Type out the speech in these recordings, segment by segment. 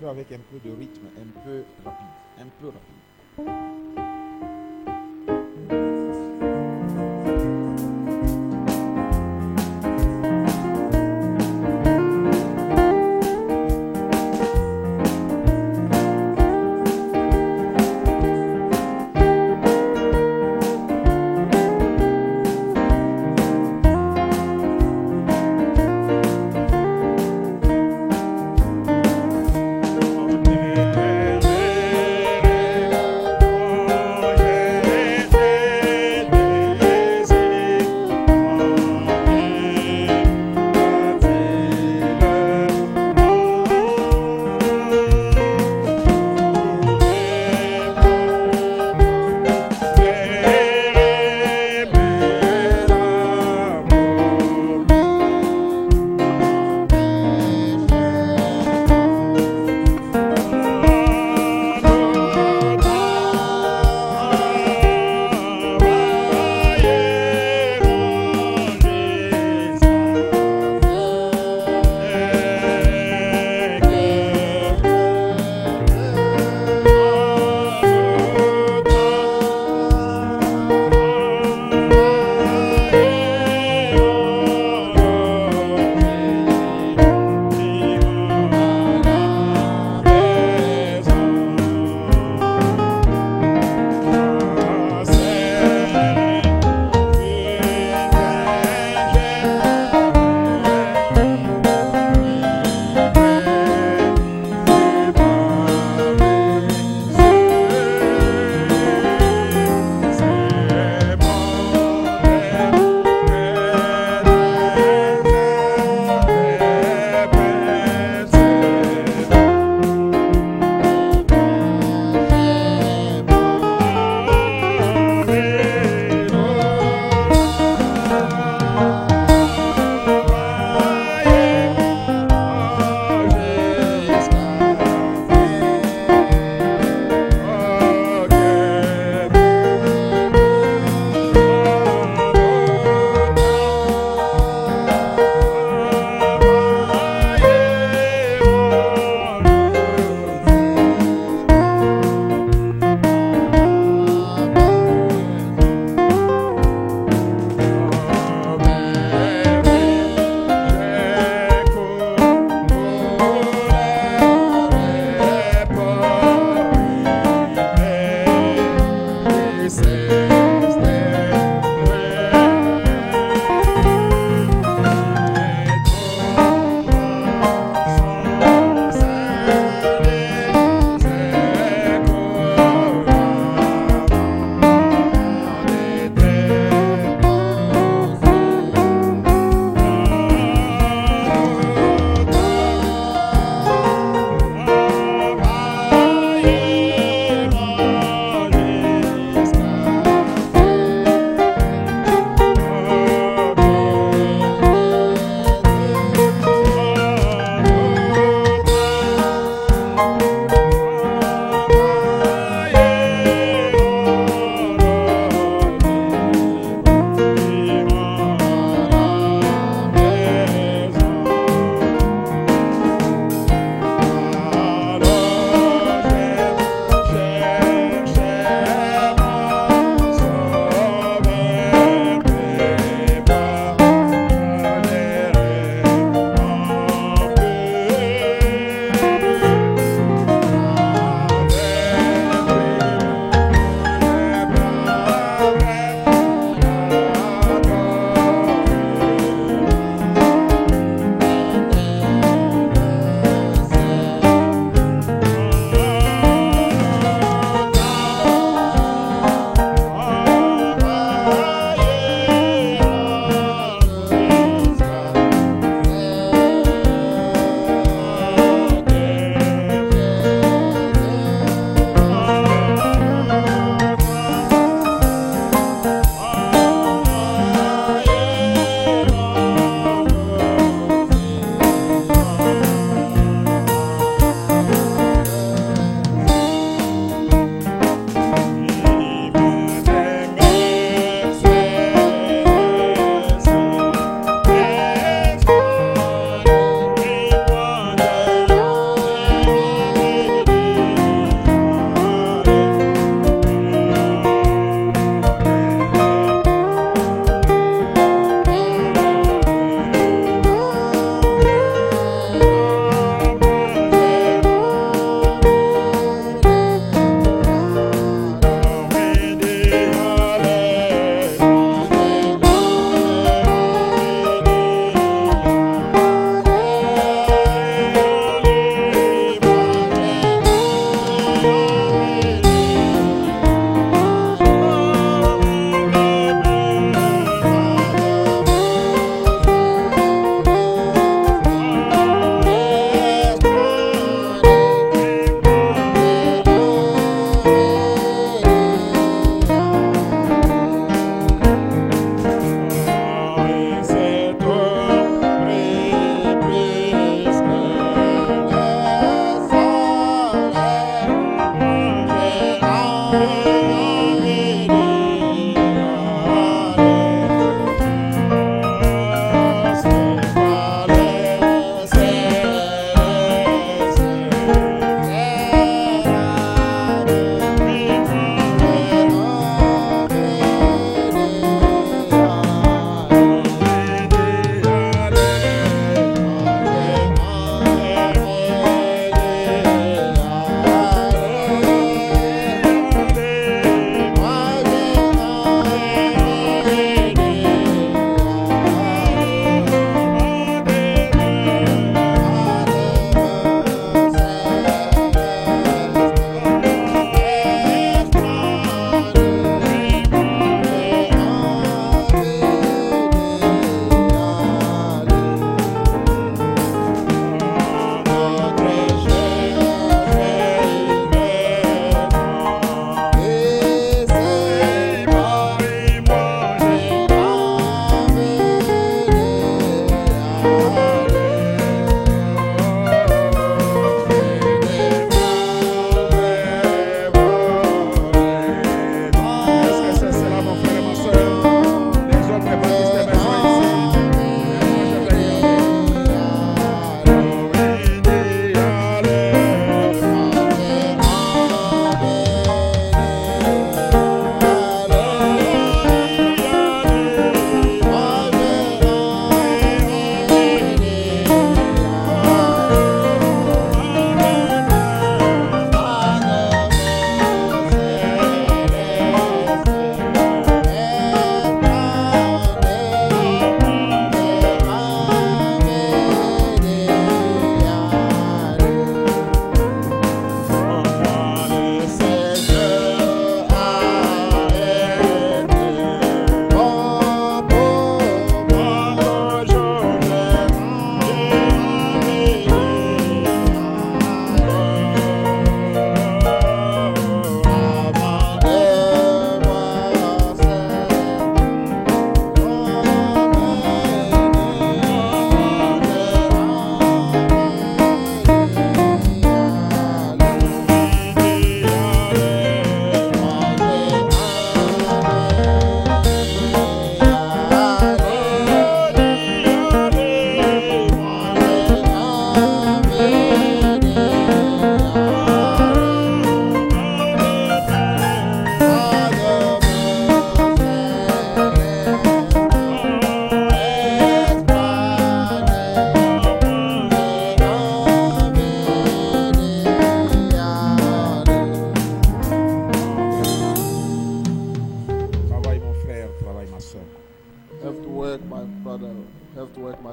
Avec un peu de rythme, un peu rapide.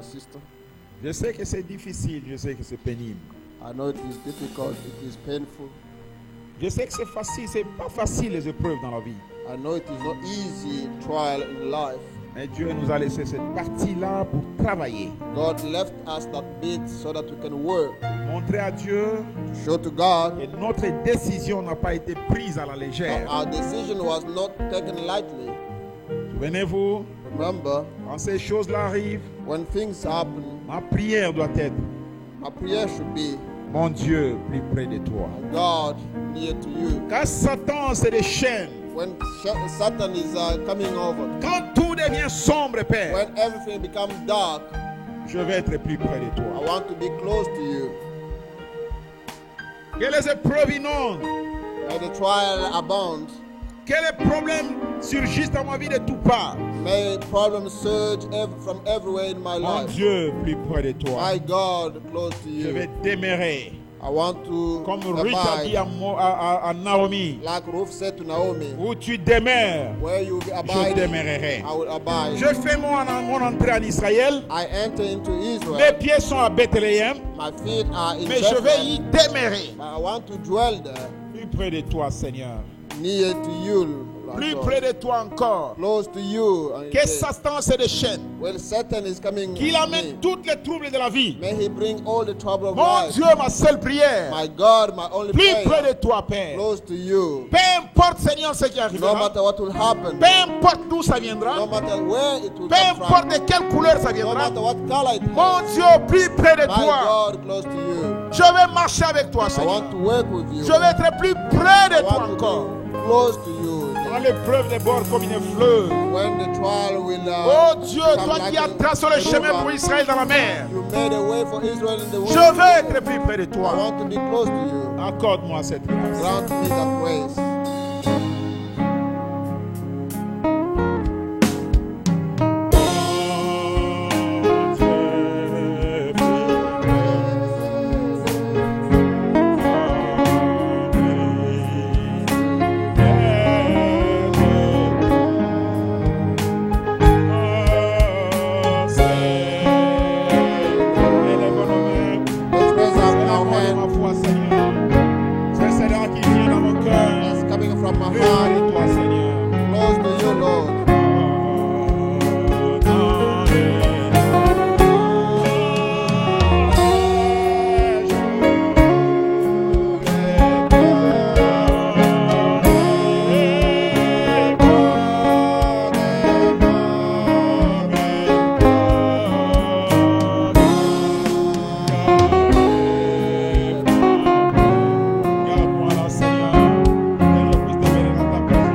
sister. Je sais que c'est difficile, je sais que c'est pénible. I know it is difficult, it is painful. Je sais que c'est facile, c'est pas facile les épreuves dans la vie. I know it is not easy trial in life. Mais Dieu nous a laissé cette partie-là pour travailler. God left us that bit so that we can work. Montrer à Dieu To show to God que notre décision n'a pas été prise à la that légère. our decision was not taken lightly. Souvenez-vous, Remember, quand ces choses-là arrivent, when things happen, ma prière doit être: my prayer should be, mon Dieu, plus près de toi. God, near to you. Quand Satan se déchaîne, When Satan is coming over, quand tout devient sombre, Père, when everything becomes dark, je vais être plus près de I toi. want to be close to you. Que les épreuves inondent, May the trial abound. que les problèmes surgissent dans ma vie de toutes parts. May problems surge from everywhere in my Mon life. Dieu, plus près de toi. My God, close to Je vais you. demeurer. I want to Comme Ruth a dit abide. à Naomi, Like Ruth said to Naomi, où tu demeures, where you will be je abiding, demeurerai. I will abide. Je fais mon entrée en Israël. I enter into Mes Israel. pieds sont à Bethléem, My feet are in mais je vais y Bethlehem. demeurer. I want to dwell there, Plus près de toi, Seigneur. near to you, Lord Plus God. près de toi encore. Close to you. And Que say, Satan se déchaîne. when Satan is coming, Qu'il to amène me, tous les troubles de la vie. may he bring all the trouble of Mon life. Dieu, ma seule prière. My God, my only Plus près prayer, de toi, Père. close to you. Peu importe, Seigneur, ce qui No arrivera. matter what will happen, Peu importe d'où ça no viendra. matter where it will Peu come importe from, de quelle couleur ça no viendra. matter what color it Mon has, Dieu, plus près de my toi. God, close to you. Je vais marcher avec toi, I Seigneur. want to work with you. Je vais être plus près de I toi want to encore. be close to you. Quand l'épreuve déborde comme une fleuve. When the trial will Oh Dieu, come toi like qui as a tracé le chemin river, pour Israël dans la mer. you made a way for Israel in the Je wilderness. veux être plus près de I toi. want to be close to you. Accorde-moi cette grâce. Grant me that grace. Let's raise up our hand. Ma foi, Seigneur. C'est celle-là qui vient dans mon cœur. That's coming from my Plus près heart. de toi, Seigneur. Close to you, Lord. Garde-moi là, Seigneur, que je puisse demeurer dans ta présence.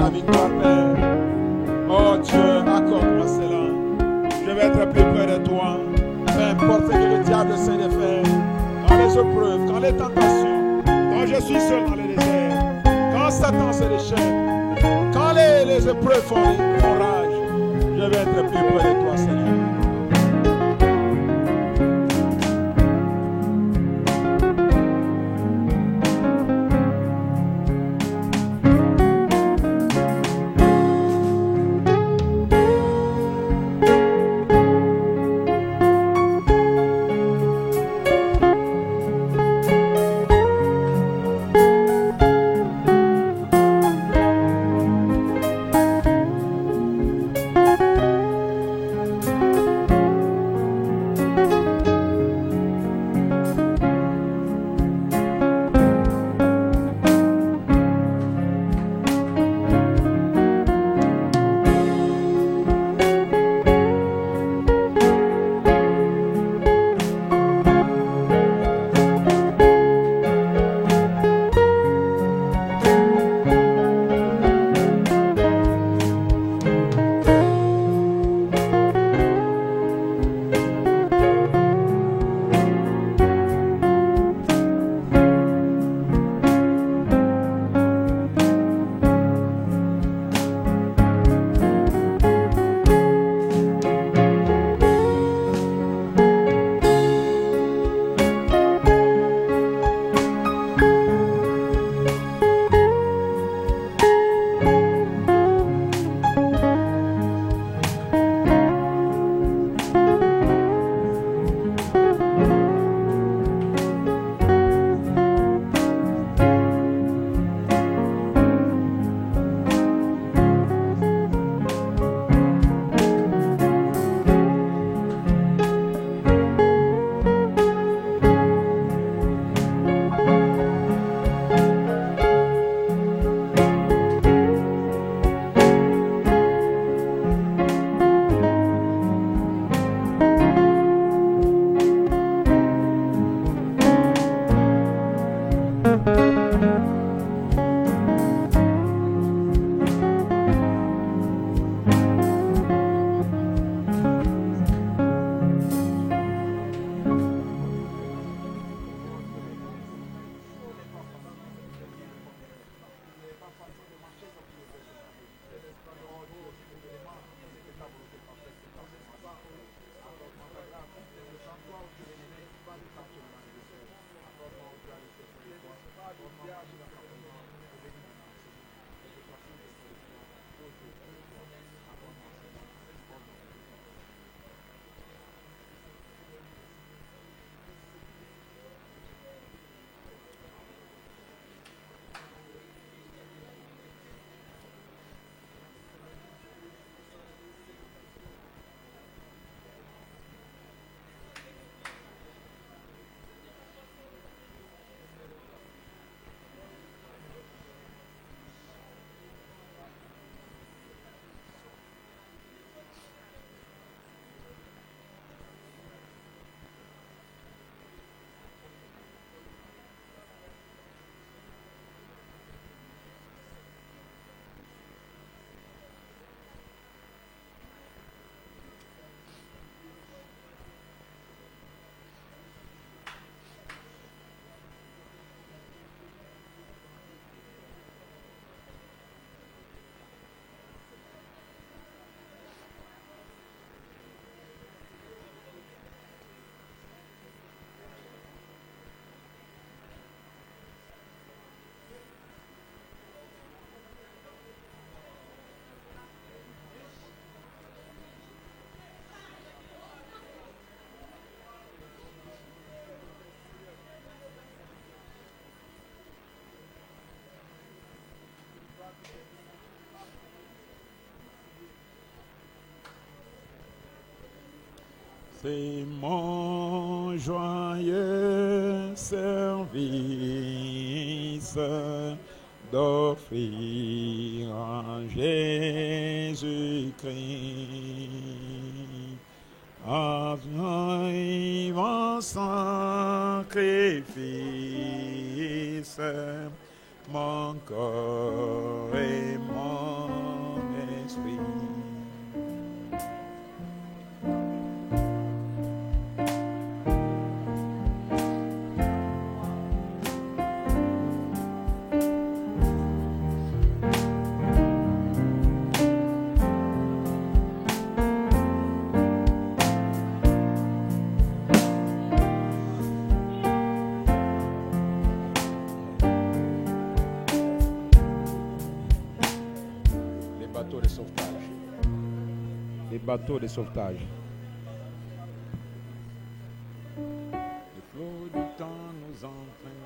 la victoire, Père. Oh Dieu, accorde-moi cela. Je vais être plus près de toi. Peu importe ce que le diable essaie de faire. Dans les épreuves, dans les tentations, quand je suis seul dans le désert, quand Satan se déchaîne, quand les épreuves font rage, je vais être plus près de toi, Seigneur. C'est mon joyeux service d'offrir à Jésus-Christ un vivant sacrifice, mon corps et mon bateaux de sauvetage. Le flot du temps nous entraîne,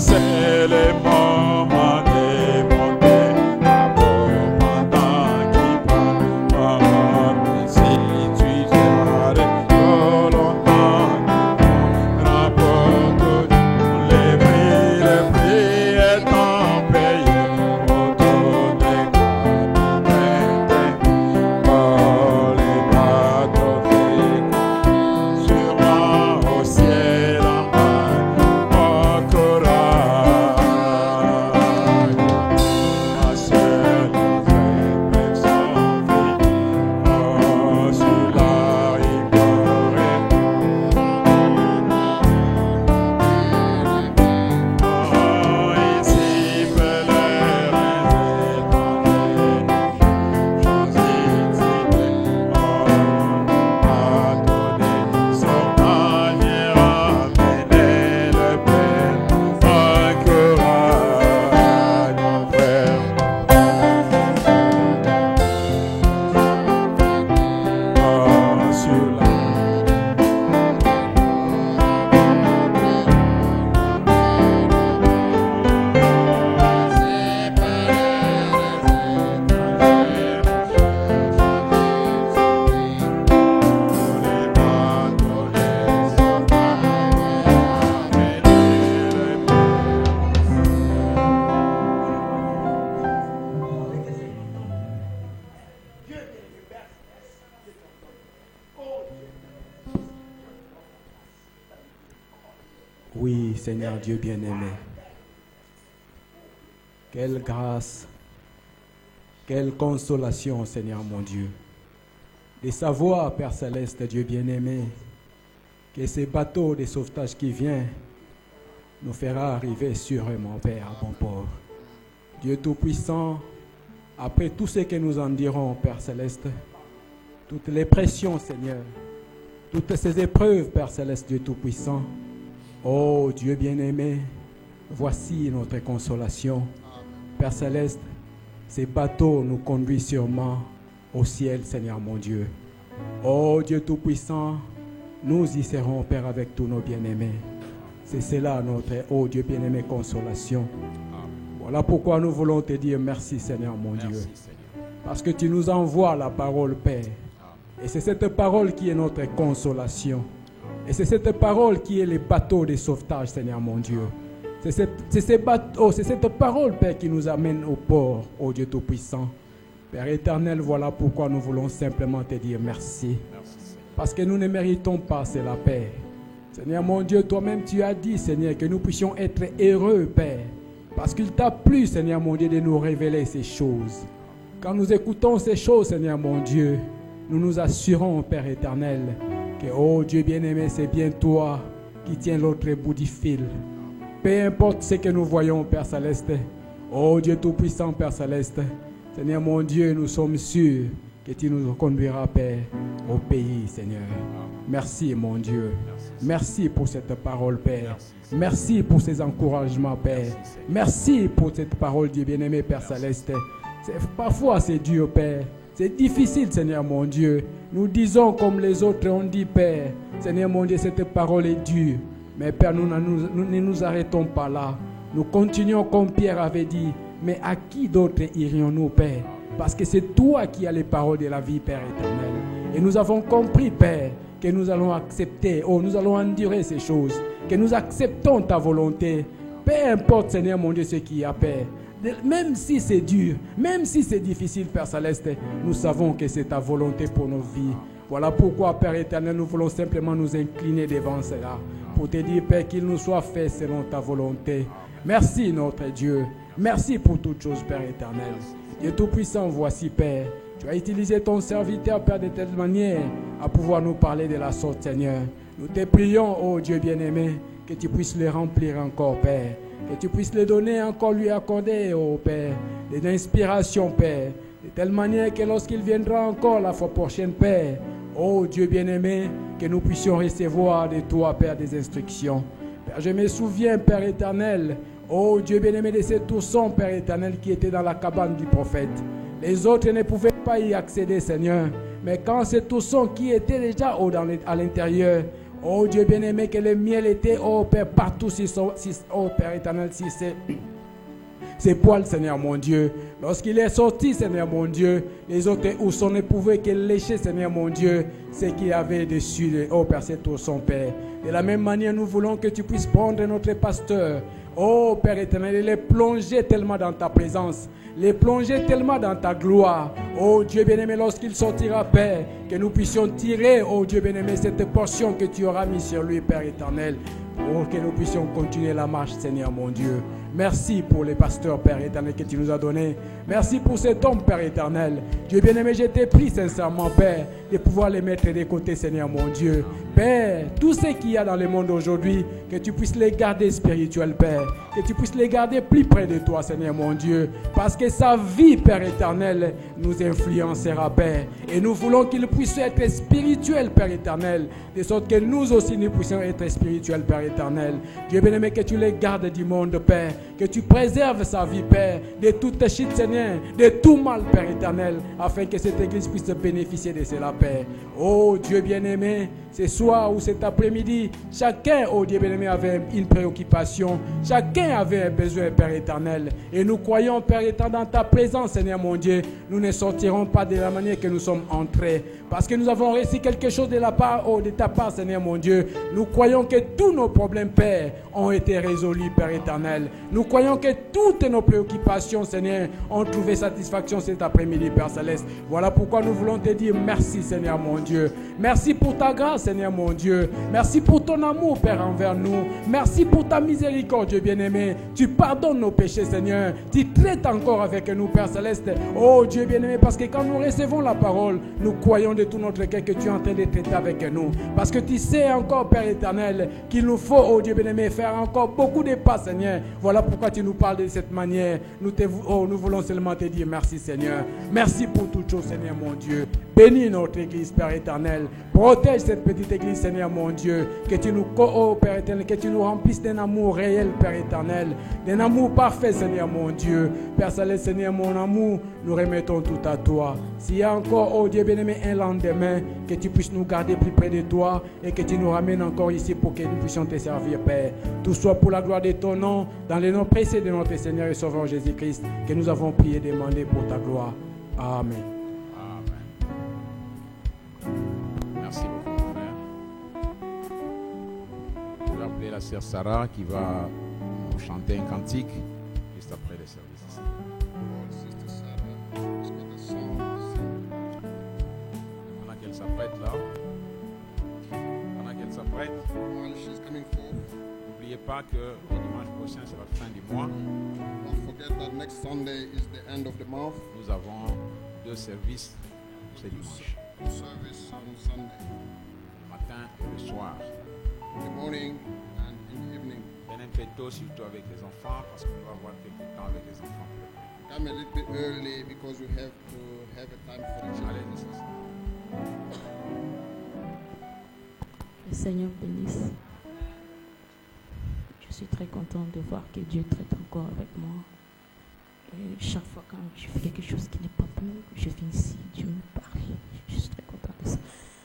Seigneur. Oui, Seigneur Dieu bien-aimé. Quelle grâce, quelle consolation, Seigneur mon Dieu. De savoir, Père Céleste, Dieu bien-aimé, que ces bateaux de sauvetage qui viennent nous fera arriver sûrement, Père, à bon port. Dieu Tout-Puissant, après tout ce que nous en dirons, Père Céleste, toutes les pressions, Seigneur, toutes ces épreuves, Père Céleste, Dieu Tout-Puissant, oh Dieu bien-aimé, voici notre consolation. Père Céleste, ces bateaux nous conduisent sûrement au ciel, Seigneur mon Dieu. Oh Dieu Tout-Puissant, nous y serons, Père, avec tous nos bien-aimés. C'est cela notre, oh Dieu bien-aimé, consolation. Voilà pourquoi nous voulons te dire merci, Seigneur mon Dieu. Parce que tu nous envoies la parole, Père. Et c'est cette parole qui est notre consolation. Et c'est cette parole qui est le bateau de sauvetage, Seigneur mon Dieu. C'est cette parole, Père, qui nous amène au port, ô Dieu Tout-Puissant. Père éternel, voilà pourquoi nous voulons simplement te dire merci. Parce que nous ne méritons pas cela, Père. Seigneur mon Dieu, toi-même tu as dit, Seigneur, que nous puissions être heureux, Père. Parce qu'il t'a plu, Seigneur mon Dieu, de nous révéler ces choses. Quand nous écoutons ces choses, Seigneur mon Dieu, nous nous assurons, Père éternel, que, oh Dieu bien-aimé, c'est bien toi qui tiens l'autre bout du fil. Peu importe ce que nous voyons, Père Céleste, oh Dieu Tout-Puissant, Père Céleste, Seigneur mon Dieu, nous sommes sûrs que tu nous conduiras, Père, au pays, Seigneur. Merci, mon Dieu. Merci pour cette parole, Père. Merci pour ces encouragements, Père. Merci pour cette parole, Dieu bien-aimé, Père Céleste. Parfois, c'est dur, Père. C'est difficile, Seigneur mon Dieu. Nous disons comme les autres ont dit, Père. Seigneur mon Dieu, cette parole est dure. Mais Père, nous ne nous arrêtons pas là. Nous continuons comme Pierre avait dit. Mais à qui d'autre irions-nous, Père? Parce que c'est toi qui as les paroles de la vie, Père éternel. Et nous avons compris, Père, que nous allons accepter, nous allons endurer ces choses, que nous acceptons ta volonté. Peu importe, Seigneur mon Dieu, ce qu'il y a, Père. Même si c'est dur, même si c'est difficile, Père Céleste, nous savons que c'est ta volonté pour nos vies. Voilà pourquoi, Père éternel, nous voulons simplement nous incliner devant cela, pour te dire, Père, qu'il nous soit fait selon ta volonté. Merci, notre Dieu. Merci pour toutes choses, Père éternel. Dieu Tout-Puissant, voici, Père. Tu as utilisé ton serviteur, Père, de telle manière à pouvoir nous parler de la sorte, Seigneur. Nous te prions, oh Dieu bien-aimé, que tu puisses le remplir encore, Père. Que tu puisses le donner encore, lui accorder, oh Père, des inspirations, Père. De telle manière que lorsqu'il viendra encore la fois prochaine, Père, oh Dieu bien-aimé, que nous puissions recevoir de toi, Père, des instructions. Père, je me souviens, Père éternel, oh Dieu bien-aimé, de ces toursons, Père éternel, qui étaient dans la cabane du prophète. Les autres ne pouvaient pas y accéder, Seigneur. Mais quand ces toursons qui étaient déjà à l'intérieur, oh Dieu bien-aimé, que le miel était, oh Père, partout, oh Père éternel, si ces poils, Seigneur mon Dieu. Lorsqu'il est sorti, Seigneur mon Dieu, les autres oursons ne pouvaient que lécher, Seigneur mon Dieu, ce qu'il y avait dessus, oh Père, cet ourson, Père. De la même manière, nous voulons que tu puisses prendre notre pasteur, oh Père éternel, et les plonger tellement dans ta présence, les plonger tellement dans ta gloire. Oh Dieu bien-aimé, lorsqu'il sortira, Père, que nous puissions tirer, oh Dieu bien-aimé, cette portion que tu auras mis sur lui, Père éternel, pour que nous puissions continuer la marche, Seigneur mon Dieu. Merci pour les pasteurs, Père éternel, que tu nous as donnés. Merci pour cet homme, Père éternel. Dieu bien-aimé, je t'ai pris sincèrement, Père, de pouvoir les mettre de côté, Seigneur mon Dieu. Père, tout ce qu'il y a dans le monde aujourd'hui, que tu puisses les garder spirituels, Père. Que tu puisses les garder plus près de toi, Seigneur mon Dieu. Parce que sa vie, Père éternel, nous influencera, Père. Et nous voulons qu'il puisse être spirituel, Père éternel. De sorte que nous aussi, nous puissions être spirituels, Père éternel. Dieu bien-aimé, que tu les gardes du monde, Père. Que tu préserves sa vie, Père, de toute chute, Seigneur, de tout mal, Père éternel, afin que cette église puisse bénéficier de cela, Père. Oh Dieu bien-aimé, ce soir ou cet après-midi, chacun, oh Dieu bien-aimé, avait une préoccupation, chacun avait un besoin, Père éternel. Et nous croyons, Père éternel, dans ta présence, Seigneur mon Dieu, nous ne sortirons pas de la manière que nous sommes entrés, parce que nous avons reçu quelque chose de la part, oh, de ta part, Seigneur mon Dieu. Nous croyons que tous nos problèmes, Père, ont été résolus, Père éternel. Nous croyons que toutes nos préoccupations, Seigneur, ont trouvé satisfaction cet après-midi, Père céleste. Voilà pourquoi nous voulons te dire merci, Seigneur mon Dieu. Merci pour ta grâce, Seigneur mon Dieu. Merci pour ton amour, Père, envers nous. Merci pour ta miséricorde, Dieu bien-aimé. Tu pardonnes nos péchés, Seigneur. Tu traites encore avec nous, Père Céleste. Oh Dieu bien-aimé, parce que quand nous recevons la parole, nous croyons de tout notre cœur que tu es en train de traiter avec nous. Parce que tu sais encore, Père éternel, qu'il nous faut, oh Dieu bien-aimé, faire encore beaucoup de pas, Seigneur. Voilà pourquoi tu nous parles de cette manière. Nous voulons seulement te dire merci, Seigneur. Merci pour toutes choses, Seigneur mon Dieu. Bénis notre Église, Père éternel. Protège cette petite Église, Seigneur mon Dieu. Que tu nous, oh Père éternel, que tu nous remplisses d'un amour réel, Père éternel. D'un amour parfait, Seigneur mon Dieu. Père Céleste, Seigneur mon amour, nous remettons tout à toi. S'il y a encore, oh Dieu bien-aimé, un lendemain, que tu puisses nous garder plus près de toi et que tu nous ramènes encore ici pour que nous puissions te servir, Père. Tout soit pour la gloire de ton nom, dans le nom précieux de notre Seigneur et Sauveur Jésus-Christ, que nous avons prié et demandé pour ta gloire. Amen. Merci beaucoup, mon frère. Je vais appeler la sœur Sarah qui va nous chanter un cantique juste après le service ici. Sister Sarah, let's get a song. Pendant qu'elle s'apprête là, While she's coming forth, n'oubliez pas que le dimanche prochain c'est la fin du mois. don't forget that next Sunday is the end of the month. Nous avons 2 services ce dimanche, Two service on Sunday, le matin et le soir. in the morning and in the evening. Venez un peu tôt, surtout avec les enfants, parce qu'on va avoir quelques temps avec les enfants. Come a little bit early because we have to have a time for the children. Allez, c'est ça. Le Seigneur bénisse. Je suis très contente de voir que Dieu traite encore avec moi. Et chaque fois quand je fais quelque chose qui n'est pas bon, je viens ici, Dieu me parle. Je suis très contente de ça.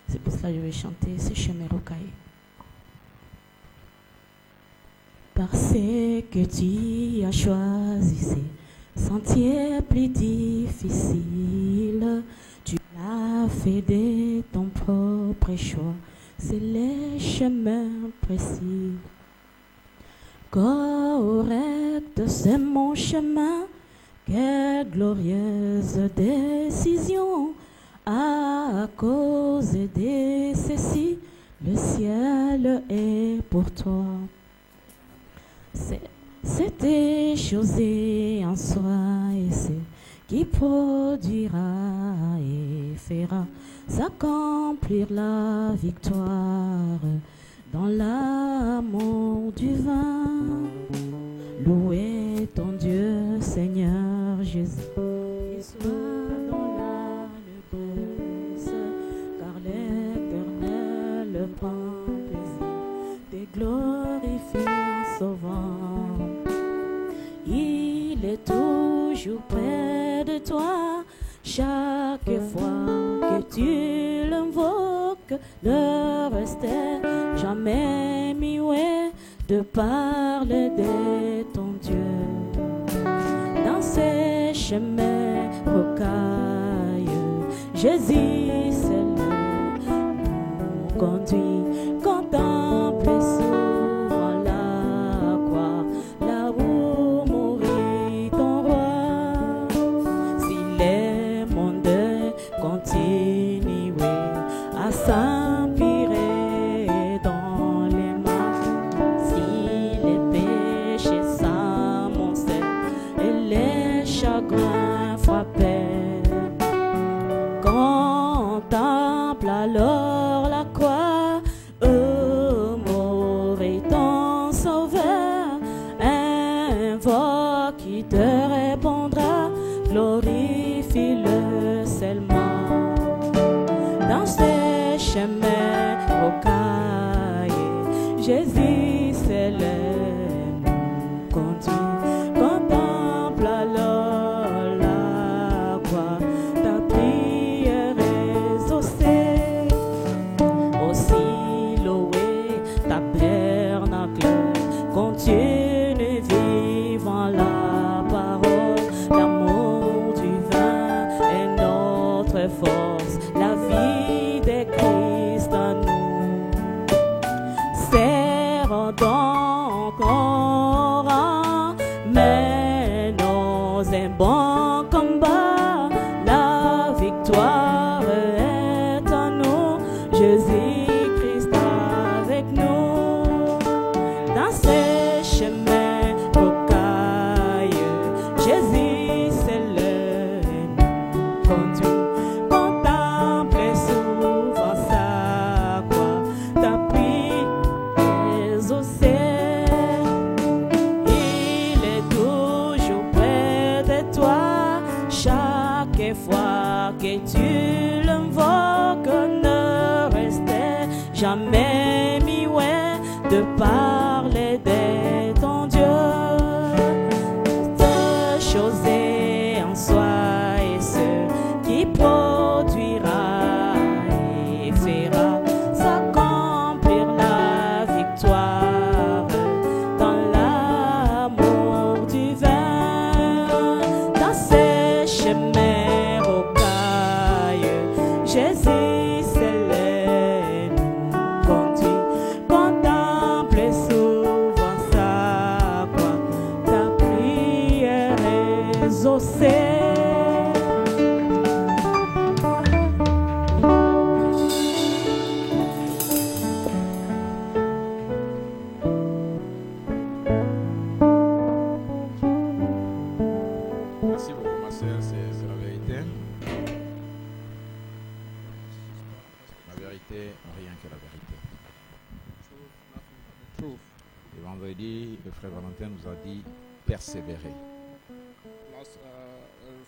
C'est pour cela que je vais chanter ce chemin rocaillé. Parce que tu as choisi ces sentiers plus difficiles, tu l'as fait de ton propre choix. C'est les chemins précis. Correct, c'est mon chemin. Quelle glorieuse décision. À cause de ceci, le ciel est pour toi. C'était chose en soi et c'est qui produira et fera s'accomplir la victoire dans l'amour du vin. Louez ton Dieu, Seigneur Jésus, et sois dans la grâce, car l'Éternel prend plaisir de glorifier en sauvant. Il est toujours près de toi, chaque fois que tu l'invoques, ne rester jamais muet de parler de ton Dieu. Dans ces chemins rocailleux, Jésus c'est le conduit, contemple souvent la croix, là où mourit ton roi. Si les mondes continuent à s'empirer dans les mains, si les péchés s'amoncellent et les chagrins frappaient, contemple alors la croix, mourit ton sauveur, invoque qui te répondra, glorifie-le seulement. Dans ces chemins rocaillés, Jésus c'est le conduit. Contemple alors la croix, ta prière exaucée. Aussi loué tabernacle, continue vivant la parole. L'amour du vin est notre force, la vie de Christ en nous. Serrons donc en rang, menons un bon combat. La victoire est en nous, Jésus-Christ a Dans ces chemins rocailleux, Jésus c'est le conduit. Contemplez souvent sa croix, ta prière exaucée. Il est toujours près de toi, chaque fois que tu l'invoques, ne restez jamais muet de parler de ton Dieu. Toute chose est en soi et ce qui produira et fera s'accomplir la victoire dans l'amour divin. Dans ces chemins rocailleux, Jésus c'est le conduit. Contemplez souvent sa croix, ta prière exaucée. Merci beaucoup, ma sœur, c'est la vérité. La vérité, rien que la vérité. Truth, nothing but the truth. Et vendredi, le frère Valentin nous a dit persévérer. Last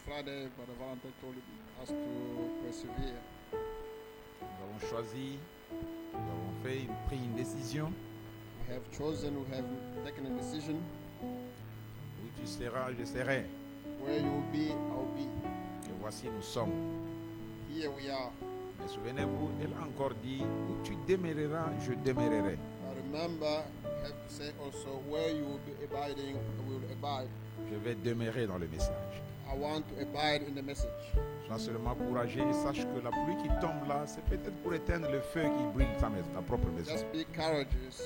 Friday, Brother Valentine told us to persevere. Nous avons choisi, nous avons pris une décision. We have chosen, we have taken a decision. Où tu seras, je serai. Where you will be, I'll be. Et voici, nous sommes. Here we are. Mais souvenez-vous, elle a encore dit, où tu demeureras, je demeurerai. Now remember, you have to say also, where you will be abiding, I will abide. Je vais demeurer dans le message. I want to abide in the message. Sois seulement courageux et sache que la pluie qui tombe là, c'est peut-être pour éteindre le feu qui brûle ta propre maison. Just be courageous.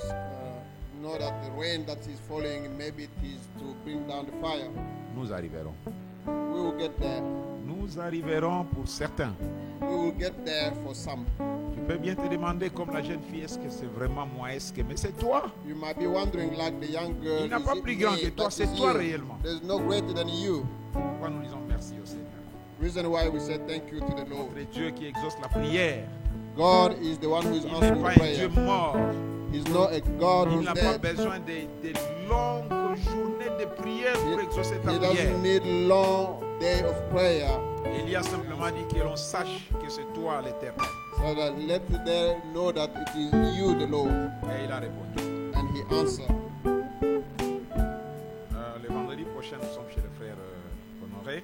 Know that the rain that is falling, maybe it is to bring down the fire. Nous arriverons. We will get there. Nous arriverons pour certains. We will get there for some. Tu peux bien te demander comme la jeune fille, est-ce que c'est vraiment moi, est-ce que... Mais c'est toi. You might be wondering, like the young girl, Il n'a pas is it plus grand me? que toi, That c'est is toi you. réellement. There's no greater than you. Pourquoi nous disons merci au Seigneur? Reason why we say thank you to the Lord. Notre Dieu qui exauce la prière. God is the one who is Il n'est answering pas the un Dieu prayer. mort. He's not a God Il who's n'a pas dead. besoin de longues journées de prière pour exaucer ta He prière. doesn't need long day of prayer. Il y a simplement dit que l'on sache que c'est toi l'Éternel. So that let them know that it is you, the Lord. Et il a répondu. And he answered. Le vendredi prochain, nous sommes chez le frère Honoré.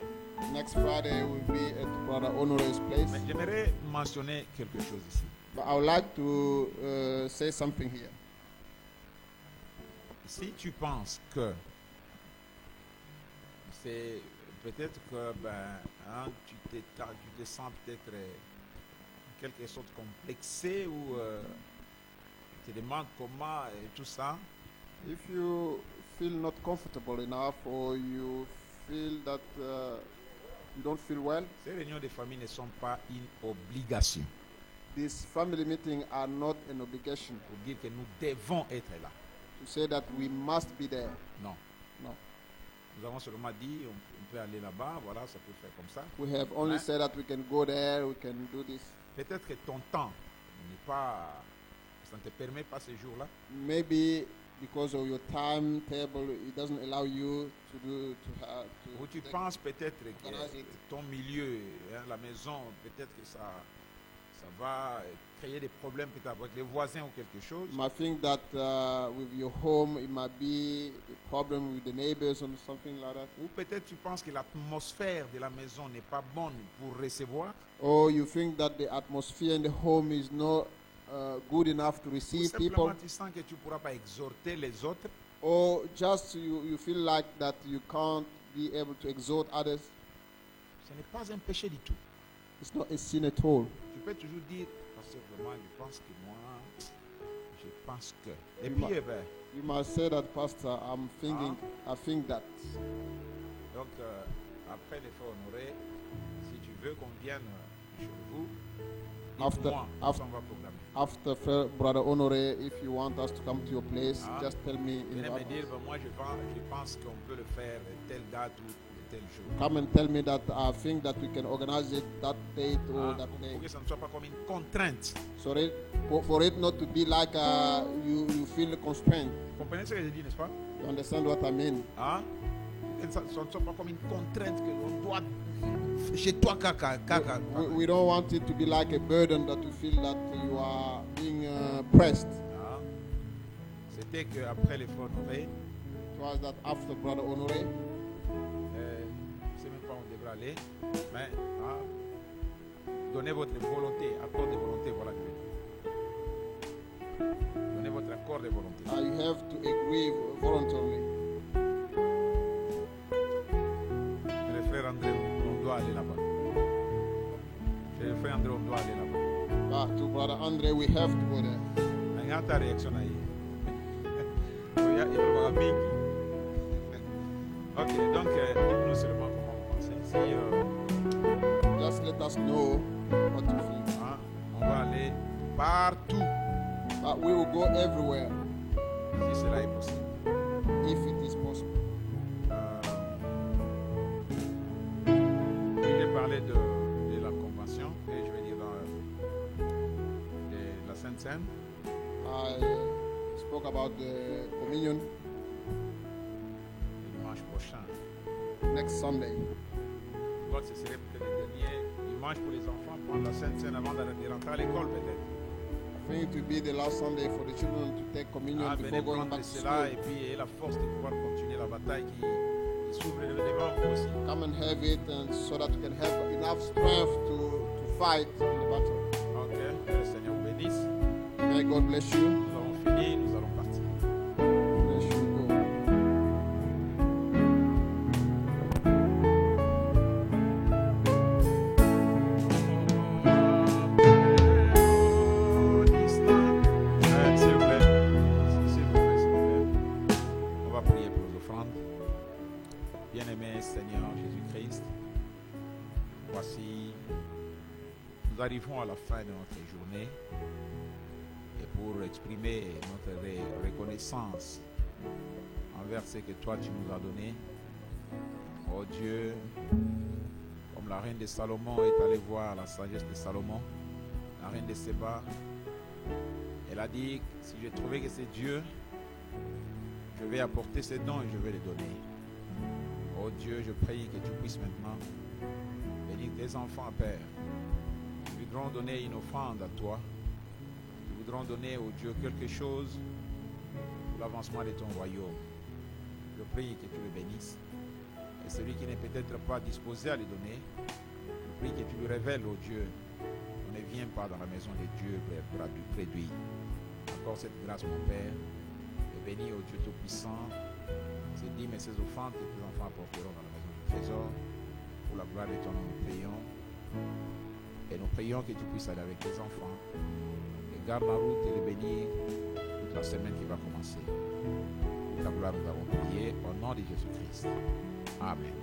Next Friday we'll be at Brother Honore's place. Mais j'aimerais mentionner quelque chose ici. But I would like to say something here. Si tu penses que c'est peut-être que tu te sens peut-être en quelque sorte complexé ou tu te demandes comment et tout ça, If you feel not comfortable enough or you feel that you don't feel well, ces réunions de famille ne sont pas une obligation these family meetings are not an obligation pour dire que nous devons être là. to say that we must be there. Non. No. Nous avons seulement dit on peut aller là-bas, voilà, ça peut faire comme ça. We have only said that we can go there, we can do this. Peut-être que ton temps n'est pas, ça ne te permet pas ces jours-là. Maybe because of your timetable, it doesn't allow you to do Ou tu to penses peut-être que organize it. ton milieu, la maison, peut-être que ça va créer des problèmes peut-être avec les voisins ou quelque chose. You might think that with your home, it might be a problem with the neighbors or something like that. Ou peut-être tu penses que l'atmosphère de la maison n'est pas bonne pour recevoir. Or you think that the atmosphere in the home is not good enough to Ou receive simplement people. tu sens que tu ne pourras pas exhorter les autres. Or just you feel like that you can't be able to exhort others. Ce n'est pas un péché du tout. It's not a sin at all. Tu peux toujours dire, parce que vraiment, je pense que moi, je pense que. Et Oui, puis, ma- You might say that, Pastor, I think that. donc, après les frères honorés, si tu veux qu'on vienne chez vous, After- dites-moi, after- on va programmer. After Brother Honoré, if you want us to come to your place, Ah. just tell me. Venez in me dire, advance. moi je pense qu'on peut le faire telle date ou tel jour. Come and tell me that I think that we can organize it that date or Ah, that pour day. que ça ne soit pas comme une contrainte. So for it not to be like you feel constrained. Vous comprenez ce que je dis, n'est-ce pas? You understand what I mean? Hein? Que ça ne soit pas comme une contrainte que l'on doit chez toi, caca. We don't want it to be like a burden that you feel that you are being pressed. Ah. C'était qu'après les frères Honoré, It was that after Brother Honoré, je ne sais même pas où on devrait aller, mais donnez votre volonté, accord de volonté, voilà. Donnez votre accord de volonté. you have to agree voluntarily. Le frère André, on doit aller là-bas. Chez le frère André, on doit aller là-bas. But to Brother Andre, we have to go there. Regarde ta réaction là. Il va y avoir mingi. Ok, donc dites-nous seulement comment vous pensez. Si Just let us know what you feel. on va aller partout But we will go everywhere si cela est possible. if it is possible. J'ai parlé de la convention et je vais dire de la Sainte Seine. I spoke about the communion Le dimanche prochain. next Sunday. God, ce serait peut-être le dernier dimanche pour les enfants prendre la Sainte Seine avant de rentrer à l'école peut-être. I think it will be the last Sunday for the children to take communion Venez before going prendre back to cela et school. puis ayez la force de pouvoir continuer la bataille qui s'ouvre devant vous aussi. Come and have it, and so that you can have enough strength to fight in the battle. Ok, que le Seigneur vous bénisse. May God bless you. Nous avons fini, nous allons partir. Bless you. Go. S'il vous plaît. S'il vous plaît, s'il vous plaît. On va prier pour les offrandes. Bien-aimé Seigneur Jésus-Christ, voici, nous arrivons à la fin de notre journée et pour exprimer notre reconnaissance envers ce que toi tu nous as donné. Oh Dieu, comme la reine de Salomon est allée voir la sagesse de Salomon, la reine de Séba, elle a dit, si j'ai trouvé que c'est Dieu, je vais apporter ces dons et je vais les donner. Oh Dieu, je prie que tu puisses maintenant bénir tes enfants, Père. Nous voudrons donner une offrande à toi. Nous voudrons donner au Dieu quelque chose pour l'avancement de ton royaume. Je prie que tu le bénisses. Et celui qui n'est peut-être pas disposé à les donner, je prie que tu lui révèles, oh Dieu, on ne vient pas dans la maison de Dieu pour du préduit. Encore cette grâce, mon Père, et bénis, oh Dieu Tout-Puissant, ces dîmes et ces offrandes que tes enfants apporteront dans la maison du trésor. Pour la gloire de ton nom, nous prions. Et nous prions que tu puisses aller avec tes enfants. Et garde la route et les bénir toute la semaine qui va commencer. Pour la gloire, nous avons prié au nom de Jésus-Christ. Amen.